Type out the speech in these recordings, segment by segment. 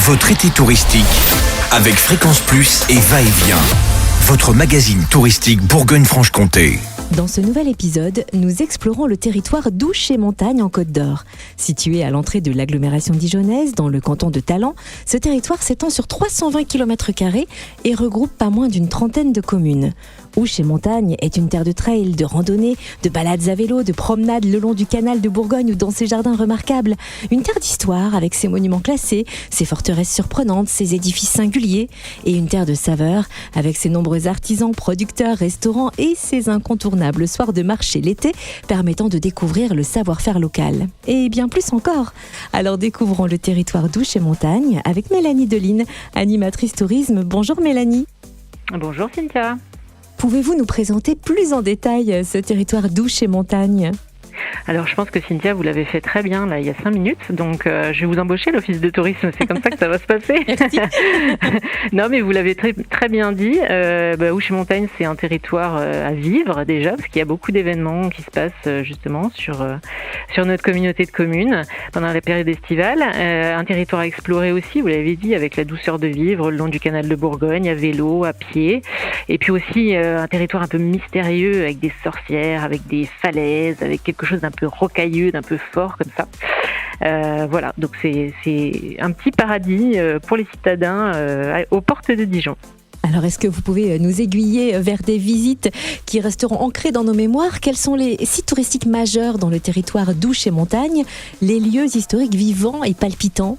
Votre été touristique avec Fréquence Plus et Va-et-Vient. Votre magazine touristique Bourgogne-Franche-Comté. Dans ce nouvel épisode, nous explorons le territoire d'Ouche et Montagne en Côte d'Or. Situé à l'entrée de l'agglomération dijonnaise, dans le canton de Talent, ce territoire s'étend sur 320 km² et regroupe pas moins d'une trentaine de communes. Ouche et Montagne est une terre de trail, de randonnée, de balades à vélo, de promenades le long du canal de Bourgogne ou dans ses jardins remarquables. Une terre d'histoire avec ses monuments classés, ses forteresses surprenantes, ses édifices singuliers. Et une terre de saveurs avec ses nombreux artisans, producteurs, restaurants et ses incontournables soirs de marché l'été permettant de découvrir le savoir-faire local. Et bien plus encore. Alors découvrons le territoire d'Ouche et Montagne avec Mélanie Deline, animatrice tourisme. Bonjour Mélanie. Bonjour Cynthia. Pouvez-vous nous présenter plus en détail ce territoire d'Ouche et Montagne ? Alors je pense que Cynthia, vous l'avez fait très bien là il y a 5 minutes, donc je vais vous embaucher l'office de tourisme, c'est comme ça que ça va se passer. Merci. Non mais vous l'avez très bien dit, Ouche et Montagne c'est un territoire à vivre déjà, parce qu'il y a beaucoup d'événements qui se passent justement sur notre communauté de communes pendant la période estivale. Un territoire à explorer aussi, vous l'avez dit, avec la douceur de vivre le long du canal de Bourgogne, à vélo, à pied, et puis aussi un territoire un peu mystérieux avec des sorcières, avec des falaises, avec quelque chose d'un peu rocailleux, d'un peu fort comme ça. Voilà, donc c'est un petit paradis pour les citadins aux portes de Dijon. Alors, est-ce que vous pouvez nous aiguiller vers des visites qui resteront ancrées dans nos mémoires ? Quels sont les sites touristiques majeurs dans le territoire d'Ouche et Montagne, les lieux historiques vivants et palpitants ?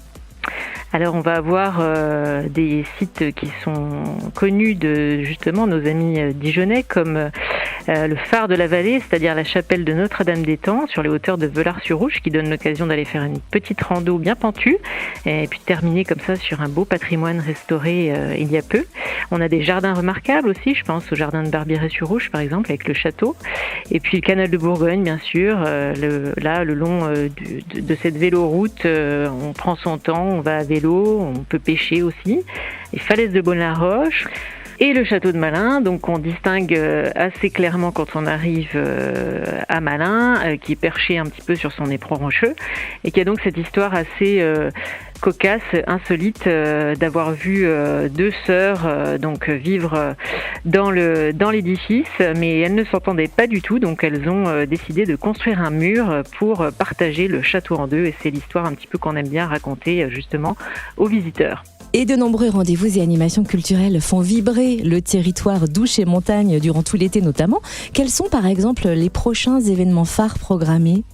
Alors on va avoir des sites qui sont connus de justement nos amis dijonnais comme le phare de la vallée, c'est-à-dire la chapelle de Notre-Dame-des-Temps sur les hauteurs de Velars-sur-Ouche qui donne l'occasion d'aller faire une petite rando bien pentue et puis de terminer comme ça sur un beau patrimoine restauré il y a peu. On a des jardins remarquables aussi, je pense au jardin de Barbirey-sur-Ouche par exemple avec le château et puis le canal de Bourgogne bien sûr, le long de cette véloroute on prend son temps, on va à vélo, on peut pêcher aussi, les falaises de Beaune-la-Roche et le château de Malin, donc on distingue assez clairement quand on arrive à Malin, qui est perché un petit peu sur son éperon rocheux et qui a donc cette histoire assez cocasse, insolite d'avoir vu deux sœurs donc vivre dans l'édifice, mais elles ne s'entendaient pas du tout, donc elles ont décidé de construire un mur pour partager le château en deux et c'est l'histoire un petit peu qu'on aime bien raconter justement aux visiteurs. Et de nombreux rendez-vous et animations culturelles font vibrer le territoire d'Ouche et Montagne durant tout l'été notamment. Quels sont par exemple les prochains événements phares programmés ?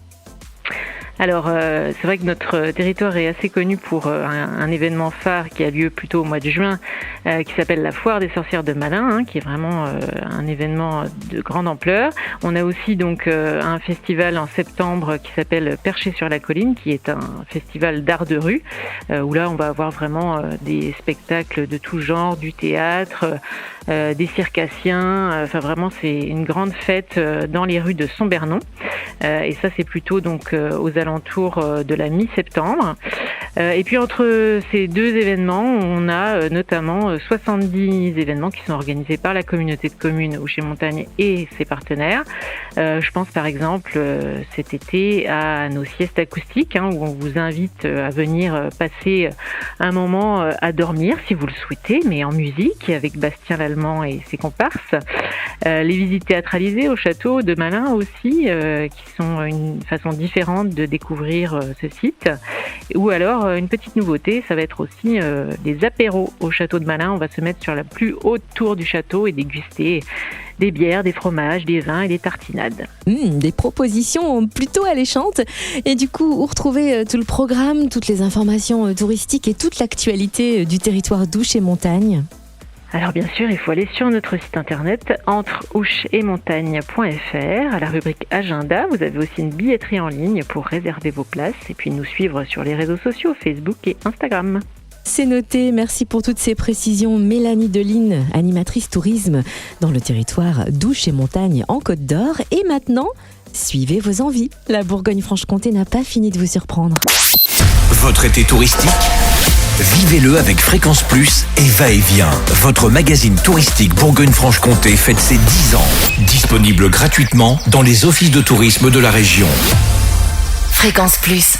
Alors, c'est vrai que notre territoire est assez connu pour un événement phare qui a lieu plutôt au mois de juin, qui s'appelle la Foire des sorcières de Malin, qui est vraiment un événement de grande ampleur. On a aussi donc un festival en septembre qui s'appelle Perché sur la colline, qui est un festival d'art de rue, où là on va avoir vraiment des spectacles de tout genre, du théâtre, des circassiens, enfin vraiment c'est une grande fête dans les rues de Sombernon. Et ça c'est plutôt donc aux alentours de la mi-septembre. Et puis entre ces deux événements, on a notamment 70 événements qui sont organisés par la communauté de communes Ouche et Montagne et ses partenaires. Je pense par exemple cet été à nos siestes acoustiques, où on vous invite à venir passer un moment à dormir si vous le souhaitez, mais en musique avec Bastien Lallemand et ses comparses. Les visites théâtralisées au château de Malin aussi, qui sont une façon différente de découvrir ce site. Ou alors, une petite nouveauté, ça va être aussi des apéros au château de Malin. On va se mettre sur la plus haute tour du château et déguster des bières, des fromages, des vins et des tartinades. Des propositions plutôt alléchantes. Et du coup, où retrouver tout le programme, toutes les informations touristiques et toute l'actualité du territoire d'Ouche et Montagne ? Alors bien sûr, il faut aller sur notre site internet entreoucheetmontagne.fr. À la rubrique agenda, vous avez aussi une billetterie en ligne pour réserver vos places et puis nous suivre sur les réseaux sociaux Facebook et Instagram. C'est noté, merci pour toutes ces précisions. Mélanie Deline, animatrice tourisme dans le territoire d'Ouche et Montagne en Côte d'Or. Et maintenant, suivez vos envies. La Bourgogne-Franche-Comté n'a pas fini de vous surprendre. Votre été touristique ? Vivez-le avec Fréquence Plus et Va-et-Vient. Votre magazine touristique Bourgogne-Franche-Comté fête ses 10 ans. Disponible gratuitement dans les offices de tourisme de la région. Fréquence Plus.